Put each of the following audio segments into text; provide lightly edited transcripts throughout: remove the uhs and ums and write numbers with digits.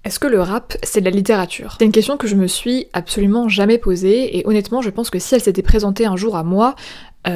Est-ce que le rap, c'est de la littérature? C'est une question que je me suis absolument jamais posée, et honnêtement, je pense que si elle s'était présentée un jour à moi,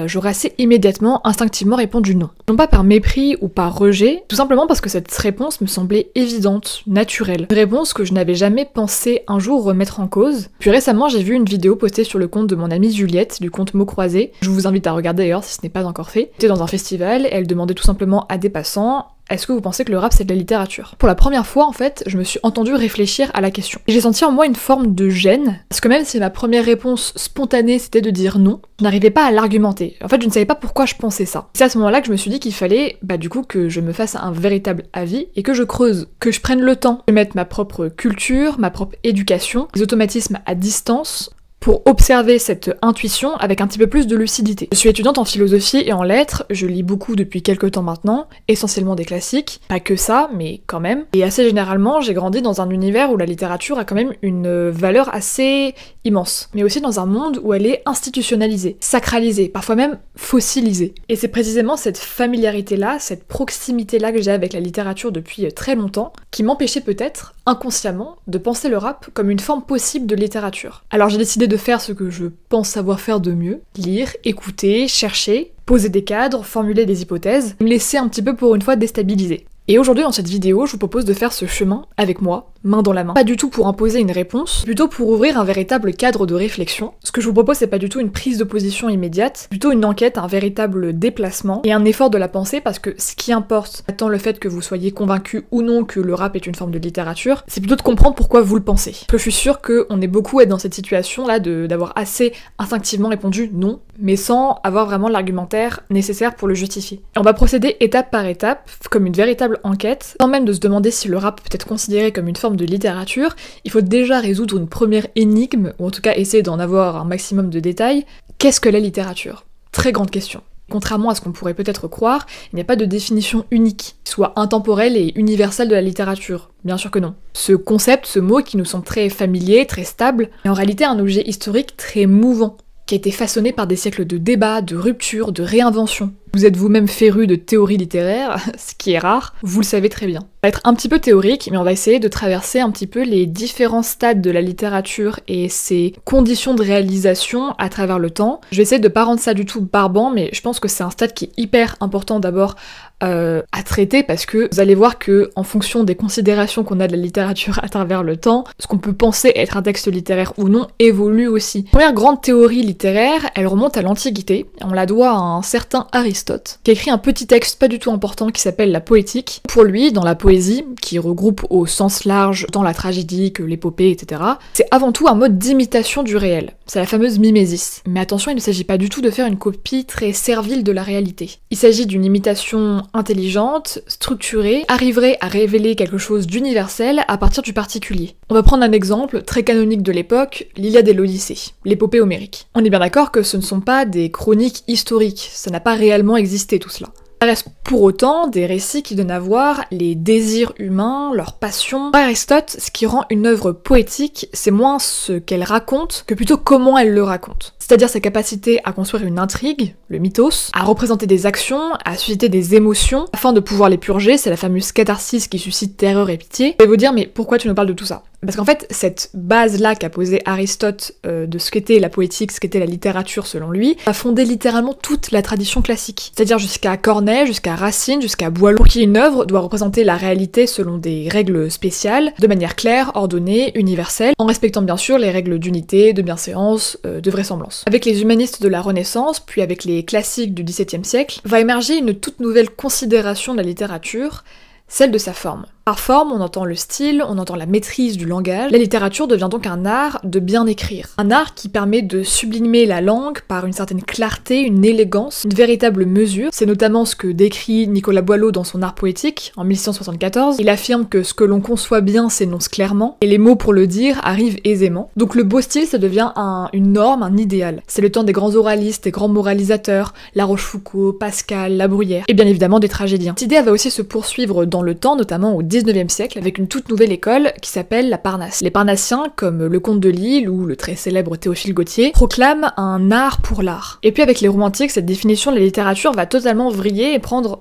j'aurais assez immédiatement, instinctivement répondu non. Non pas par mépris ou par rejet, tout simplement parce que cette réponse me semblait évidente, naturelle. Une réponse que je n'avais jamais pensé un jour remettre en cause. Puis récemment, j'ai vu une vidéo postée sur le compte de mon amie Juliette, du compte Mots Croisés. Je vous invite à regarder d'ailleurs si ce n'est pas encore fait. Elle était dans un festival, et elle demandait tout simplement à des passants: est-ce que vous pensez que le rap c'est de la littérature? Pour la première fois en fait, je me suis entendue réfléchir à la question. Et j'ai senti en moi une forme de gêne, parce que même si ma première réponse spontanée c'était de dire non, je n'arrivais pas à l'argumenter. En fait, je ne savais pas pourquoi je pensais ça. C'est à ce moment-là que je me suis dit qu'il fallait, du coup, que je me fasse un véritable avis et que je creuse, que je prenne le temps de mettre ma propre culture, ma propre éducation, les automatismes à distance, pour observer cette intuition avec un petit peu plus de lucidité. Je suis étudiante en philosophie et en lettres, je lis beaucoup depuis quelques temps maintenant, essentiellement des classiques, pas que ça, mais quand même. Et assez généralement, j'ai grandi dans un univers où la littérature a quand même une valeur assez immense, mais aussi dans un monde où elle est institutionnalisée, sacralisée, parfois même fossilisée. Et c'est précisément cette familiarité-là, cette proximité-là que j'ai avec la littérature depuis très longtemps, qui m'empêchait peut-être, inconsciemment, de penser le rap comme une forme possible de littérature. Alors j'ai décidé de faire ce que je pense savoir faire de mieux, lire, écouter, chercher, poser des cadres, formuler des hypothèses, me laisser un petit peu pour une fois déstabiliser. Et aujourd'hui dans cette vidéo, je vous propose de faire ce chemin avec moi, main dans la main. Pas du tout pour imposer une réponse, plutôt pour ouvrir un véritable cadre de réflexion. Ce que je vous propose, c'est pas du tout une prise de position immédiate, plutôt une enquête, un véritable déplacement et un effort de la pensée, parce que ce qui importe, pas tant le fait que vous soyez convaincu ou non que le rap est une forme de littérature, c'est plutôt de comprendre pourquoi vous le pensez. Parce que je suis sûre qu'on est beaucoup à être dans cette situation-là d'avoir assez instinctivement répondu non, mais sans avoir vraiment l'argumentaire nécessaire pour le justifier. Et on va procéder étape par étape, comme une véritable enquête. Sans même de se demander si le rap peut être considéré comme une forme de littérature, il faut déjà résoudre une première énigme, ou en tout cas essayer d'en avoir un maximum de détails. Qu'est-ce que la littérature? Très grande question. Contrairement à ce qu'on pourrait peut-être croire, il n'y a pas de définition unique, soit intemporelle et universelle de la littérature. Bien sûr que non. Ce concept, ce mot qui nous semble très familier, très stable, est en réalité un objet historique très mouvant, qui a été façonné par des siècles de débats, de ruptures, de réinventions. Vous êtes vous-même féru de théorie littéraire, ce qui est rare, vous le savez très bien. Ça va être un petit peu théorique, mais on va essayer de traverser un petit peu les différents stades de la littérature et ses conditions de réalisation à travers le temps. Je vais essayer de pas rendre ça du tout barbant, mais je pense que c'est un stade qui est hyper important d'abord à traiter, parce que vous allez voir que en fonction des considérations qu'on a de la littérature à travers le temps, ce qu'on peut penser être un texte littéraire ou non évolue aussi. La première grande théorie littéraire, elle remonte à l'Antiquité, on la doit à un certain Aristote, qui a écrit un petit texte pas du tout important qui s'appelle la Poétique. Pour lui, dans la poésie, qui regroupe au sens large tant la tragédie que l'épopée, etc., c'est avant tout un mode d'imitation du réel. C'est la fameuse mimésis. Mais attention, il ne s'agit pas du tout de faire une copie très servile de la réalité. Il s'agit d'une imitation intelligente, structurée, arriverait à révéler quelque chose d'universel à partir du particulier. On va prendre un exemple très canonique de l'époque, l'Iliade et l'Odyssée, l'épopée homérique. On est bien d'accord que ce ne sont pas des chroniques historiques, ça n'a pas réellement existé tout cela. Ça reste pour autant des récits qui donnent à voir les désirs humains, leurs passions. Pour Aristote, ce qui rend une œuvre poétique, c'est moins ce qu'elle raconte que plutôt comment elle le raconte. C'est-à-dire sa capacité à construire une intrigue, le mythos, à représenter des actions, à susciter des émotions, afin de pouvoir les purger, c'est la fameuse catharsis qui suscite terreur et pitié. Je vais vous dire, mais pourquoi tu nous parles de tout ça? Parce qu'en fait, cette base-là qu'a posée Aristote de ce qu'était la poétique, ce qu'était la littérature selon lui, a fondé littéralement toute la tradition classique. C'est-à-dire jusqu'à Corneille, jusqu'à Racine, jusqu'à Boileau. Pour qui une œuvre doit représenter la réalité selon des règles spéciales, de manière claire, ordonnée, universelle, en respectant bien sûr les règles d'unité, de bienséance, de vraisemblance. Avec les humanistes de la Renaissance, puis avec les classiques du XVIIe siècle, va émerger une toute nouvelle considération de la littérature, celle de sa forme. Par forme, on entend le style, on entend la maîtrise du langage. La littérature devient donc un art de bien écrire. Un art qui permet de sublimer la langue par une certaine clarté, une élégance, une véritable mesure. C'est notamment ce que décrit Nicolas Boileau dans son Art poétique, en 1674. Il affirme que ce que l'on conçoit bien s'énonce clairement, et les mots pour le dire arrivent aisément. Donc le beau style, ça devient une norme, un idéal. C'est le temps des grands oralistes, des grands moralisateurs, La Rochefoucauld, Pascal, La Bruyère, et bien évidemment des tragédiens. Cette idée va aussi se poursuivre dans le temps, notamment au 19e siècle avec une toute nouvelle école qui s'appelle la Parnasse. Les Parnassiens, comme le comte de Lille ou le très célèbre Théophile Gautier, proclament un art pour l'art. Et puis avec les romantiques, cette définition de la littérature va totalement vriller et prendre,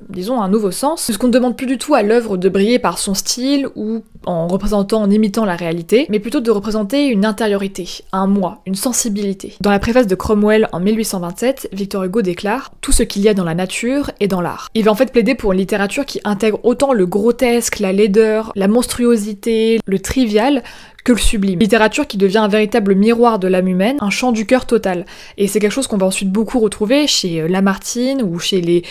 disons, un nouveau sens, puisqu'on ne demande plus du tout à l'œuvre de briller par son style ou en représentant, en imitant la réalité, mais plutôt de représenter une intériorité, un moi, une sensibilité. Dans la préface de Cromwell en 1827, Victor Hugo déclare « Tout ce qu'il y a dans la nature est dans l'art ». Il va en fait plaider pour une littérature qui intègre autant le grotesque, la laideur, la monstruosité, le trivial, que le sublime. Littérature qui devient un véritable miroir de l'âme humaine, un chant du cœur total. Et c'est quelque chose qu'on va ensuite beaucoup retrouver chez Lamartine ou chez les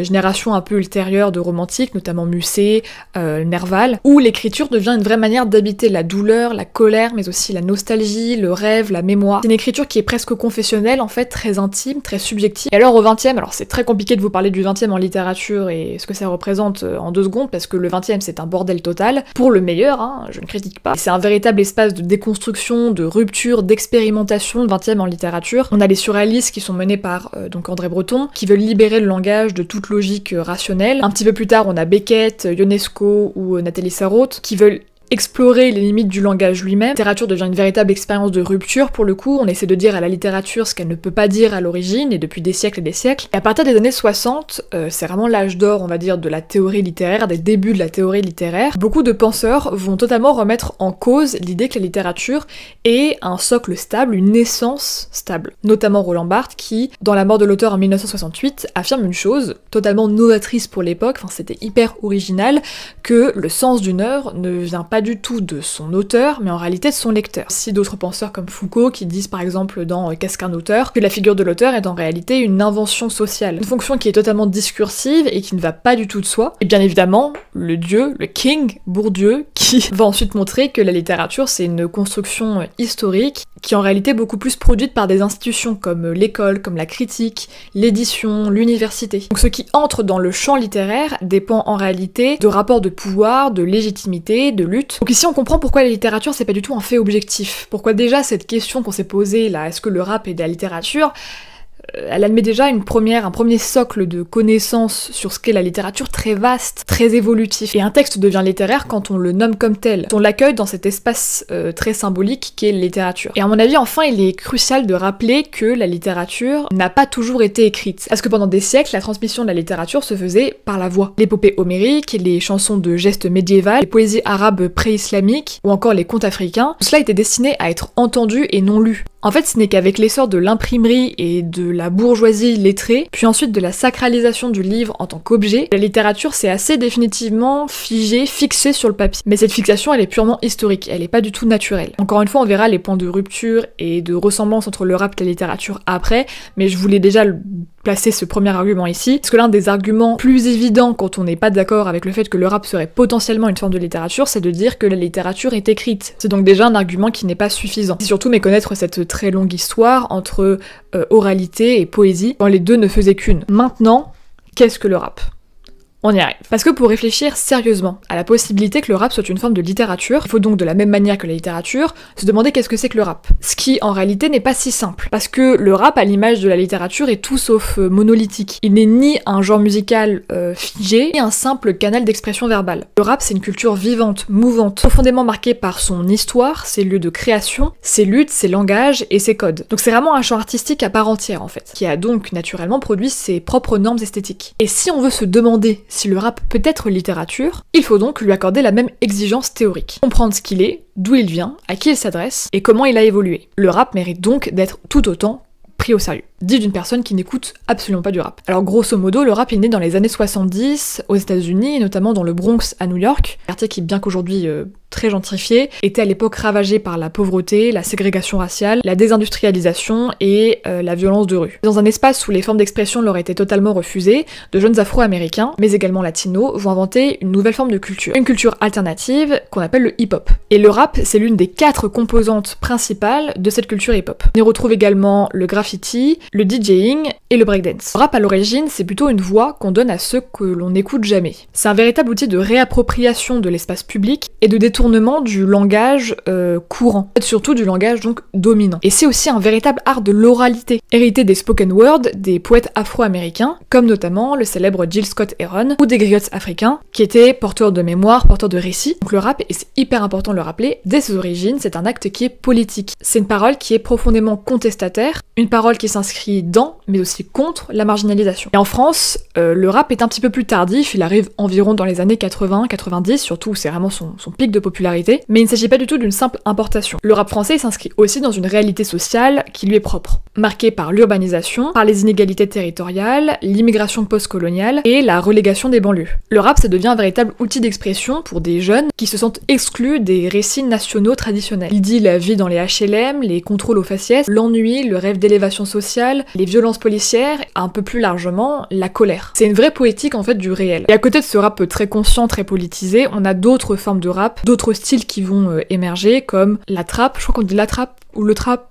générations un peu ultérieures de romantiques, notamment Musset, Nerval, où l'écriture devient une vraie manière d'habiter la douleur, la colère, mais aussi la nostalgie, le rêve, la mémoire. C'est une écriture qui est presque confessionnelle, en fait, très intime, très subjective. Et alors au XXe, alors c'est très compliqué de vous parler du XXe en littérature et ce que ça représente en 2 secondes, parce que le XXe c'est un bordel total, pour le meilleur, hein, je ne critique pas. C'est un véritable espace de déconstruction, de rupture, d'expérimentation, le XXe en littérature. On a les surréalistes qui sont menés par donc André Breton, qui veulent libérer le langage de toute logique rationnelle. Un petit peu plus tard, on a Beckett, Ionesco ou Nathalie Sarraute, qui veulent explorer les limites du langage lui-même. La littérature devient une véritable expérience de rupture pour le coup, on essaie de dire à la littérature ce qu'elle ne peut pas dire à l'origine, et depuis des siècles et des siècles. Et à partir des années 60, c'est vraiment l'âge d'or, on va dire, de la théorie littéraire, des débuts de la théorie littéraire. Beaucoup de penseurs vont totalement remettre en cause l'idée que la littérature est un socle stable, une essence stable. Notamment Roland Barthes qui, dans La mort de l'auteur en 1968, affirme une chose totalement novatrice pour l'époque, enfin c'était hyper original, que le sens d'une œuvre ne vient pas du tout de son auteur, mais en réalité de son lecteur. Si d'autres penseurs comme Foucault qui disent par exemple dans Qu'est-ce qu'un auteur, que la figure de l'auteur est en réalité une invention sociale, une fonction qui est totalement discursive et qui ne va pas du tout de soi. Et bien évidemment, le dieu, le king, Bourdieu, qui va ensuite montrer que la littérature c'est une construction historique qui est en réalité beaucoup plus produite par des institutions comme l'école, comme la critique, l'édition, l'université. Donc ce qui entre dans le champ littéraire dépend en réalité de rapports de pouvoir, de légitimité, de lutte. Donc ici on comprend pourquoi la littérature c'est pas du tout un fait objectif. Pourquoi déjà cette question qu'on s'est posée là, est-ce que le rap est de la littérature, elle admet déjà un premier socle de connaissances sur ce qu'est la littérature très vaste, très évolutif. Et un texte devient littéraire quand on le nomme comme tel, on l'accueille dans cet espace très symbolique qu'est la littérature. Et à mon avis, enfin, il est crucial de rappeler que la littérature n'a pas toujours été écrite. Parce que pendant des siècles, la transmission de la littérature se faisait par la voix. L'épopée homérique, les chansons de gestes médiévales, les poésies arabes pré-islamiques, ou encore les contes africains, tout cela était destiné à être entendu et non lu. En fait, ce n'est qu'avec l'essor de l'imprimerie et de la bourgeoisie lettrée, puis ensuite de la sacralisation du livre en tant qu'objet, la littérature s'est assez définitivement fixée sur le papier. Mais cette fixation, elle est purement historique, elle est pas du tout naturelle. Encore une fois, on verra les points de rupture et de ressemblance entre le rap et la littérature après, mais je voulais déjà placer ce premier argument ici, parce que l'un des arguments plus évidents quand on n'est pas d'accord avec le fait que le rap serait potentiellement une forme de littérature, c'est de dire que la littérature est écrite. C'est donc déjà un argument qui n'est pas suffisant. C'est surtout méconnaître cette très longue histoire entre oralité et poésie, quand les deux ne faisaient qu'une. Maintenant, qu'est-ce que le rap ? On y arrive. Parce que pour réfléchir sérieusement à la possibilité que le rap soit une forme de littérature, il faut donc de la même manière que la littérature, se demander qu'est-ce que c'est que le rap. Ce qui en réalité n'est pas si simple. Parce que le rap, à l'image de la littérature, est tout sauf monolithique. Il n'est ni un genre musical figé, ni un simple canal d'expression verbale. Le rap, c'est une culture vivante, mouvante, profondément marquée par son histoire, ses lieux de création, ses luttes, ses langages et ses codes. Donc c'est vraiment un champ artistique à part entière en fait, qui a donc naturellement produit ses propres normes esthétiques. Et si on veut se demander si le rap peut être littérature, il faut donc lui accorder la même exigence théorique. Comprendre ce qu'il est, d'où il vient, à qui il s'adresse, et comment il a évolué. Le rap mérite donc d'être tout autant pris au sérieux. Dit d'une personne qui n'écoute absolument pas du rap. Alors grosso modo, le rap est né dans les années 70 aux États-Unis, et notamment dans le Bronx à New York, quartier qui, bien qu'aujourd'hui très gentrifié, était à l'époque ravagé par la pauvreté, la ségrégation raciale, la désindustrialisation et la violence de rue. Dans un espace où les formes d'expression leur étaient totalement refusées, de jeunes afro-américains, mais également latinos, vont inventer une nouvelle forme de culture. Une culture alternative qu'on appelle le hip-hop. Et le rap, c'est l'une des 4 composantes principales de cette culture hip-hop. On y retrouve également le graffiti, le DJing et le breakdance. Le rap à l'origine, c'est plutôt une voix qu'on donne à ceux que l'on n'écoute jamais. C'est un véritable outil de réappropriation de l'espace public et de détournement du langage courant, surtout du langage donc dominant. Et c'est aussi un véritable art de l'oralité, hérité des spoken word des poètes afro-américains, comme notamment le célèbre Jill Scott Heron, ou des griots africains, qui étaient porteurs de mémoire, porteurs de récits. Donc le rap, et c'est hyper important de le rappeler, dès ses origines, c'est un acte qui est politique. C'est une parole qui est profondément contestataire, une parole qui s'inscrit dans, mais aussi contre, la marginalisation. Et en France, le rap est un petit peu plus tardif, il arrive environ dans les années 80-90, surtout c'est vraiment son pic de popularité, mais il ne s'agit pas du tout d'une simple importation. Le rap français s'inscrit aussi dans une réalité sociale qui lui est propre, marquée par l'urbanisation, par les inégalités territoriales, l'immigration post-coloniale et la relégation des banlieues. Le rap, ça devient un véritable outil d'expression pour des jeunes qui se sentent exclus des récits nationaux traditionnels. Il dit la vie dans les HLM, les contrôles aux faciès, l'ennui, le rêve d'élévation sociale, les violences policières, un peu plus largement, la colère. C'est une vraie poétique en fait du réel. Et à côté de ce rap très conscient, très politisé, on a d'autres formes de rap, d'autres styles qui vont émerger, comme la trappe, je crois qu'on dit la trappe, ou le trap,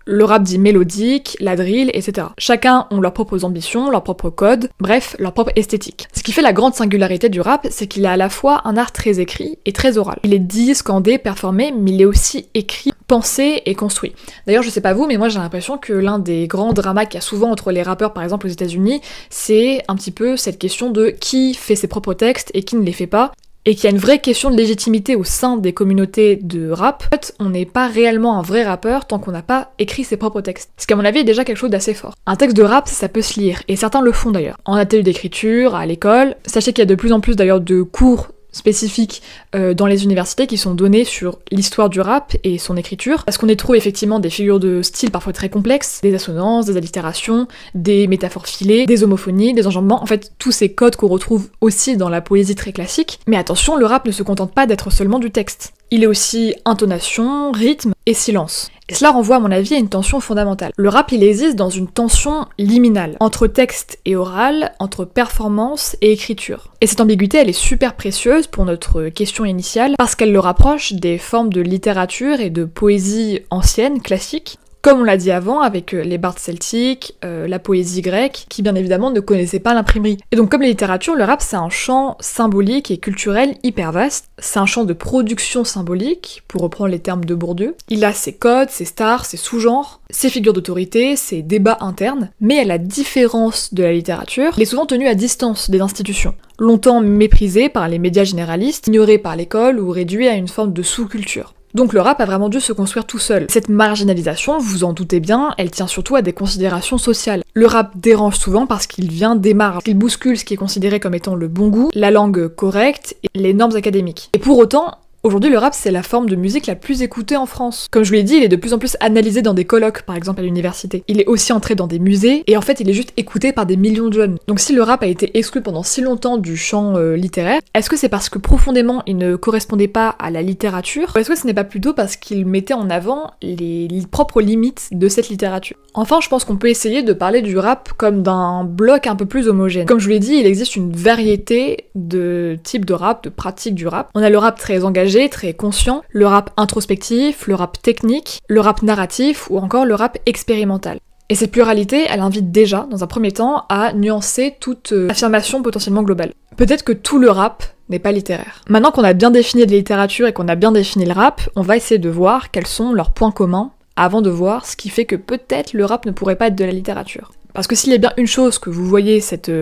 le rap dit mélodique, la drill, etc. Chacun ont leurs propres ambitions, leurs propres codes, bref, leur propre esthétique. Ce qui fait la grande singularité du rap, c'est qu'il est à la fois un art très écrit et très oral. Il est dit, scandé, performé, mais il est aussi écrit, pensé et construit. D'ailleurs, je sais pas vous, mais moi j'ai l'impression que l'un des grands dramas qu'il y a souvent entre les rappeurs, par exemple aux États-Unis, c'est un petit peu cette question de qui fait ses propres textes et qui ne les fait pas. Et qu'il y a une vraie question de légitimité au sein des communautés de rap. En fait, on n'est pas réellement un vrai rappeur tant qu'on n'a pas écrit ses propres textes. Ce qui à mon avis est déjà quelque chose d'assez fort. Un texte de rap, ça peut se lire, et certains le font d'ailleurs. En atelier d'écriture, à l'école. Sachez qu'il y a de plus en plus d'ailleurs de cours spécifiques dans les universités qui sont donnés sur l'histoire du rap et son écriture, parce qu'on y trouve effectivement des figures de style parfois très complexes, des assonances, des allitérations, des métaphores filées, des homophonies, des enjambements, en fait tous ces codes qu'on retrouve aussi dans la poésie très classique. Mais attention, le rap ne se contente pas d'être seulement du texte. Il est aussi intonation, rythme et silence. Et cela renvoie à mon avis à une tension fondamentale. Le rap, il existe dans une tension liminale, entre texte et oral, entre performance et écriture. Et cette ambiguïté, elle est super précieuse pour notre question initiale, parce qu'elle le rapproche des formes de littérature et de poésie ancienne, classique, comme on l'a dit avant, avec les bardes celtiques, la poésie grecque, qui bien évidemment ne connaissaient pas l'imprimerie. Et donc comme la littérature, le rap c'est un champ symbolique et culturel hyper vaste, c'est un champ de production symbolique, pour reprendre les termes de Bourdieu. Il a ses codes, ses stars, ses sous-genres, ses figures d'autorité, ses débats internes, mais à la différence de la littérature, il est souvent tenu à distance des institutions. Longtemps méprisé par les médias généralistes, ignoré par l'école ou réduit à une forme de sous-culture. Donc le rap a vraiment dû se construire tout seul. Cette marginalisation, vous en doutez bien, elle tient surtout à des considérations sociales. Le rap dérange souvent parce qu'il vient des marges, il bouscule ce qui est considéré comme étant le bon goût, la langue correcte et les normes académiques. Et pour autant, aujourd'hui, le rap, c'est la forme de musique la plus écoutée en France. Comme je vous l'ai dit, il est de plus en plus analysé dans des colloques, par exemple à l'université. Il est aussi entré dans des musées, et en fait, il est juste écouté par des millions de jeunes. Donc si le rap a été exclu pendant si longtemps du champ littéraire, est-ce que c'est parce que profondément, il ne correspondait pas à la littérature, ou est-ce que ce n'est pas plutôt parce qu'il mettait en avant les propres limites de cette littérature? Enfin, je pense qu'on peut essayer de parler du rap comme d'un bloc un peu plus homogène. Comme je vous l'ai dit, il existe une variété de types de rap, de pratiques du rap. On a le rap très engagé, très conscient, le rap introspectif, le rap technique, le rap narratif ou encore le rap expérimental. Et cette pluralité, elle invite déjà, dans un premier temps, à nuancer toute affirmation potentiellement globale. Peut-être que tout le rap n'est pas littéraire. Maintenant qu'on a bien défini la littérature et qu'on a bien défini le rap, on va essayer de voir quels sont leurs points communs avant de voir ce qui fait que peut-être le rap ne pourrait pas être de la littérature. Parce que s'il y a bien une chose que vous voyez cette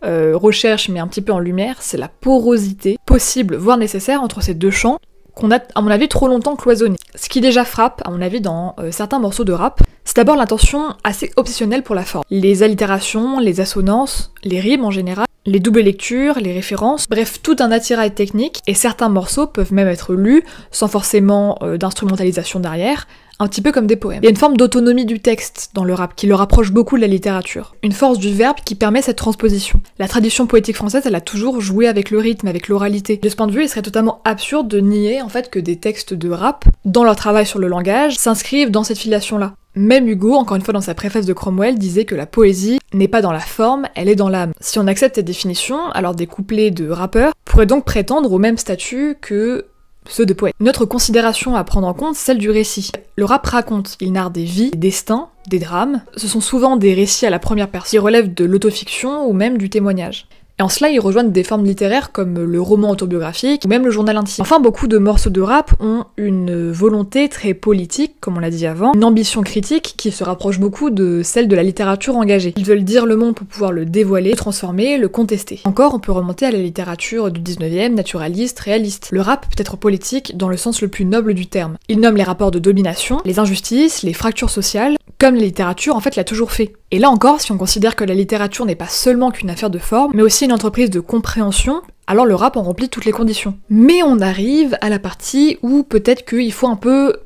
recherche met un petit peu en lumière, c'est la porosité possible, voire nécessaire, entre ces deux champs qu'on a, à mon avis, trop longtemps cloisonnés. Ce qui déjà frappe, à mon avis, dans certains morceaux de rap, c'est d'abord l'intention assez obsessionnelle pour la forme. Les allitérations, les assonances, les rimes en général, les doubles lectures, les références, bref, tout un attirail technique, et certains morceaux peuvent même être lus sans forcément d'instrumentalisation derrière, un petit peu comme des poèmes. Il y a une forme d'autonomie du texte dans le rap qui le rapproche beaucoup de la littérature. Une force du verbe qui permet cette transposition. La tradition poétique française, elle a toujours joué avec le rythme, avec l'oralité. De ce point de vue, il serait totalement absurde de nier en fait que des textes de rap, dans leur travail sur le langage, s'inscrivent dans cette filiation-là. Même Hugo, encore une fois dans sa préface de Cromwell, disait que la poésie n'est pas dans la forme, elle est dans l'âme. Si on accepte cette définition, alors des couplets de rappeurs pourraient donc prétendre au même statut que ceux de poètes. Une autre considération à prendre en compte, c'est celle du récit. Le rap raconte, il narre des vies, des destins, des drames. Ce sont souvent des récits à la première personne qui relèvent de l'autofiction ou même du témoignage. Et en cela, ils rejoignent des formes littéraires comme le roman autobiographique ou même le journal intime. Enfin, beaucoup de morceaux de rap ont une volonté très politique, comme on l'a dit avant, une ambition critique qui se rapproche beaucoup de celle de la littérature engagée. Ils veulent dire le monde pour pouvoir le dévoiler, le transformer, le contester. Encore, on peut remonter à la littérature du 19e, naturaliste, réaliste. Le rap peut être politique dans le sens le plus noble du terme. Il nomme les rapports de domination, les injustices, les fractures sociales, comme la littérature en fait l'a toujours fait. Et là encore, si on considère que la littérature n'est pas seulement qu'une affaire de forme, mais aussi une entreprise de compréhension, alors le rap en remplit toutes les conditions. Mais on arrive à la partie où peut-être qu'il faut un peu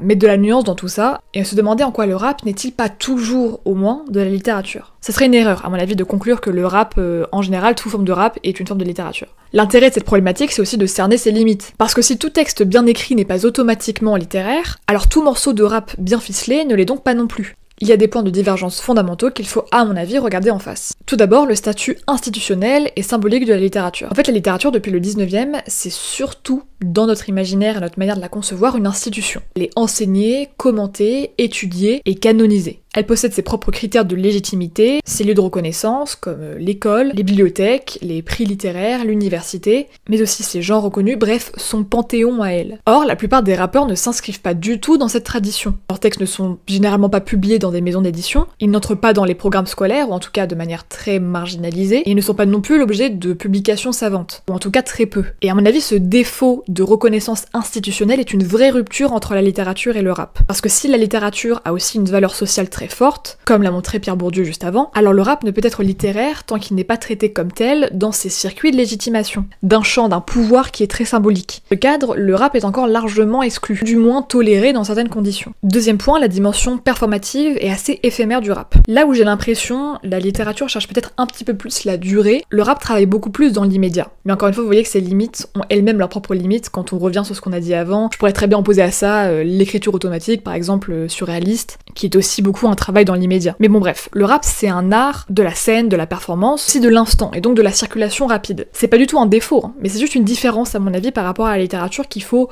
mettre de la nuance dans tout ça, et se demander en quoi le rap n'est-il pas toujours, au moins, de la littérature. Ce serait une erreur, à mon avis, de conclure que le rap, en général, toute forme de rap est une forme de littérature. L'intérêt de cette problématique, c'est aussi de cerner ses limites. Parce que si tout texte bien écrit n'est pas automatiquement littéraire, alors tout morceau de rap bien ficelé ne l'est donc pas non plus. Il y a des points de divergence fondamentaux qu'il faut, à mon avis, regarder en face. Tout d'abord, le statut institutionnel et symbolique de la littérature. En fait, la littérature, depuis le 19e, c'est surtout, dans notre imaginaire et notre manière de la concevoir, une institution. Elle est enseignée, commentée, étudiée et canonisée. Elle possède ses propres critères de légitimité, ses lieux de reconnaissance, comme l'école, les bibliothèques, les prix littéraires, l'université, mais aussi ses genres reconnus, bref, son panthéon à elle. Or, la plupart des rappeurs ne s'inscrivent pas du tout dans cette tradition. Leurs textes ne sont généralement pas publiés dans des maisons d'édition, ils n'entrent pas dans les programmes scolaires, ou en tout cas de manière très marginalisée, et ils ne sont pas non plus l'objet de publications savantes, ou en tout cas très peu. Et à mon avis, ce défaut de reconnaissance institutionnelle est une vraie rupture entre la littérature et le rap. Parce que si la littérature a aussi une valeur sociale très forte, comme l'a montré Pierre Bourdieu juste avant, alors le rap ne peut être littéraire tant qu'il n'est pas traité comme tel dans ses circuits de légitimation, d'un champ, d'un pouvoir qui est très symbolique. Ce cadre, le rap est encore largement exclu, du moins toléré dans certaines conditions. Deuxième point, la dimension performative est assez éphémère du rap. Là où j'ai l'impression, la littérature cherche peut-être un petit peu plus la durée, le rap travaille beaucoup plus dans l'immédiat. Mais encore une fois, vous voyez que ces limites ont elles-mêmes leurs propres limites quand on revient sur ce qu'on a dit avant. Je pourrais très bien opposer à ça l'écriture automatique, par exemple surréaliste, qui est aussi beaucoup un travail dans l'immédiat. Mais bon bref, le rap c'est un art de la scène, de la performance, aussi de l'instant, et donc de la circulation rapide. C'est pas du tout un défaut, hein, mais c'est juste une différence à mon avis par rapport à la littérature qu'il faut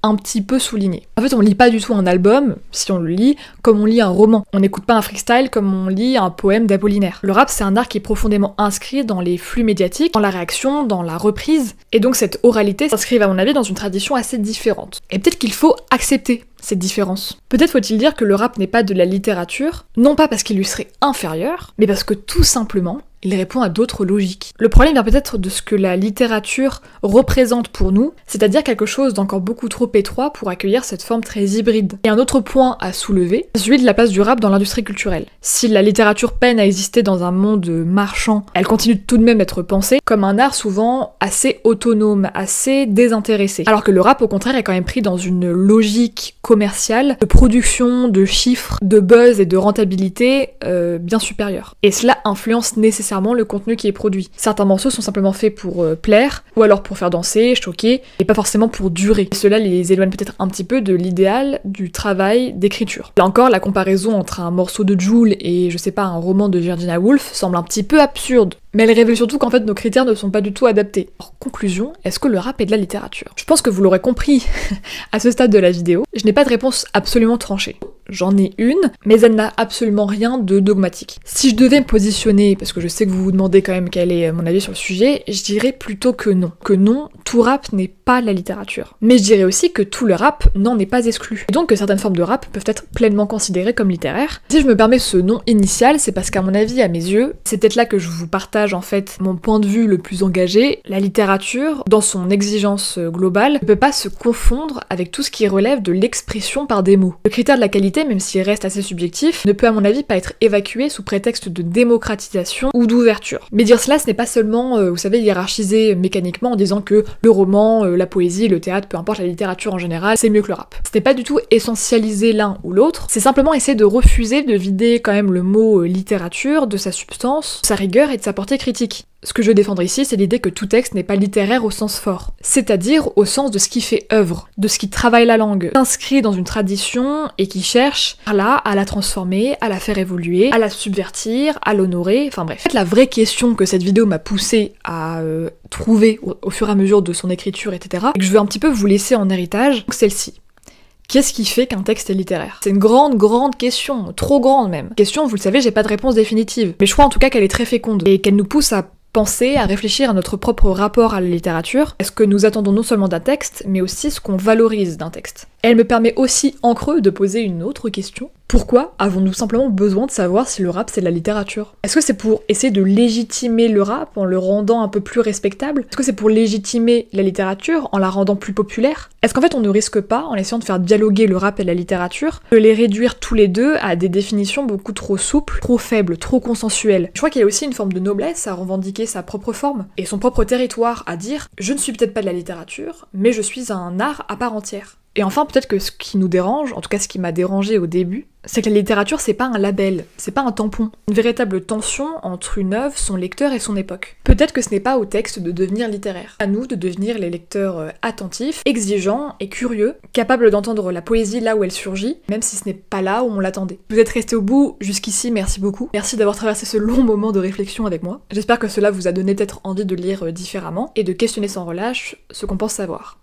un petit peu souligner. En fait, on lit pas du tout un album, si on le lit, comme on lit un roman. On n'écoute pas un freestyle comme on lit un poème d'Apollinaire. Le rap, c'est un art qui est profondément inscrit dans les flux médiatiques, dans la réaction, dans la reprise, et donc cette oralité s'inscrit à mon avis dans une tradition assez différente. Et peut-être qu'il faut accepter cette différence. Peut-être faut-il dire que le rap n'est pas de la littérature, non pas parce qu'il lui serait inférieur, mais parce que tout simplement, il répond à d'autres logiques. Le problème vient peut-être de ce que la littérature représente pour nous, c'est-à-dire quelque chose d'encore beaucoup trop étroit pour accueillir cette forme très hybride. Et un autre point à soulever, c'est celui de la place du rap dans l'industrie culturelle. Si la littérature peine à exister dans un monde marchand, elle continue tout de même d'être pensée comme un art souvent assez autonome, assez désintéressé. Alors que le rap, au contraire, est quand même pris dans une logique commerciale, de production, de chiffres, de buzz et de rentabilité bien supérieure. Et cela influence nécessairement le contenu qui est produit. Certains morceaux sont simplement faits pour plaire, ou alors pour faire danser, choquer, et pas forcément pour durer. Et cela les éloigne peut-être un petit peu de l'idéal du travail d'écriture. Là encore, la comparaison entre un morceau de Jul et, je sais pas, un roman de Virginia Woolf semble un petit peu absurde. Mais elle révèle surtout qu'en fait nos critères ne sont pas du tout adaptés. En conclusion, est-ce que le rap est de la littérature? Je pense que vous l'aurez compris à ce stade de la vidéo, je n'ai pas de réponse absolument tranchée. J'en ai une, mais elle n'a absolument rien de dogmatique. Si je devais me positionner, parce que je sais que vous vous demandez quand même quel est mon avis sur le sujet, je dirais plutôt que non. Que non, tout rap n'est pas la littérature. Mais je dirais aussi que tout le rap n'en est pas exclu. Et donc que certaines formes de rap peuvent être pleinement considérées comme littéraires. Si je me permets ce nom initial, c'est parce qu'à mon avis, à mes yeux, c'est peut-être là que je vous partage en fait mon point de vue le plus engagé. La littérature, dans son exigence globale, ne peut pas se confondre avec tout ce qui relève de l'expression par des mots. Le critère de la qualité, même s'il reste assez subjectif, ne peut à mon avis pas être évacué sous prétexte de démocratisation ou d'ouverture. Mais dire cela, ce n'est pas seulement, vous savez, hiérarchiser mécaniquement en disant que le roman, la poésie, le théâtre, peu importe la littérature en général, c'est mieux que le rap. Ce n'est pas du tout essentialiser l'un ou l'autre, c'est simplement essayer de refuser de vider quand même le mot littérature de sa substance, de sa rigueur et de sa portée critique. Ce que je veux défendre ici, c'est l'idée que tout texte n'est pas littéraire au sens fort, c'est-à-dire au sens de ce qui fait œuvre, de ce qui travaille la langue, s'inscrit dans une tradition et qui cherche là à la transformer, à la faire évoluer, à la subvertir, à l'honorer, enfin bref. En fait, la vraie question que cette vidéo m'a poussé à trouver au fur et à mesure de son écriture, etc., et que je veux un petit peu vous laisser en héritage, donc celle-ci. Qu'est-ce qui fait qu'un texte est littéraire? C'est une grande question, trop grande même. Question, vous le savez, j'ai pas de réponse définitive, mais je crois en tout cas qu'elle est très féconde, et qu'elle nous pousse à penser, à réfléchir à notre propre rapport à la littérature, est-ce que nous attendons non seulement d'un texte, mais aussi ce qu'on valorise d'un texte. Elle me permet aussi, en creux, de poser une autre question. Pourquoi avons-nous simplement besoin de savoir si le rap c'est de la littérature? Est-ce que c'est pour essayer de légitimer le rap en le rendant un peu plus respectable? Est-ce que c'est pour légitimer la littérature en la rendant plus populaire? Est-ce qu'en fait on ne risque pas, en essayant de faire dialoguer le rap et la littérature, de les réduire tous les deux à des définitions beaucoup trop souples, trop faibles, trop consensuelles? Je crois qu'il y a aussi une forme de noblesse à revendiquer sa propre forme, et son propre territoire, à dire « je ne suis peut-être pas de la littérature, mais je suis un art à part entière ». Et enfin, peut-être que ce qui nous dérange, en tout cas ce qui m'a dérangé au début, c'est que la littérature, c'est pas un label, c'est pas un tampon. Une véritable tension entre une œuvre, son lecteur et son époque. Peut-être que ce n'est pas au texte de devenir littéraire. À nous de devenir les lecteurs attentifs, exigeants et curieux, capables d'entendre la poésie là où elle surgit, même si ce n'est pas là où on l'attendait. Vous êtes restés au bout jusqu'ici, merci beaucoup. Merci d'avoir traversé ce long moment de réflexion avec moi. J'espère que cela vous a donné peut-être envie de lire différemment et de questionner sans relâche ce qu'on pense savoir.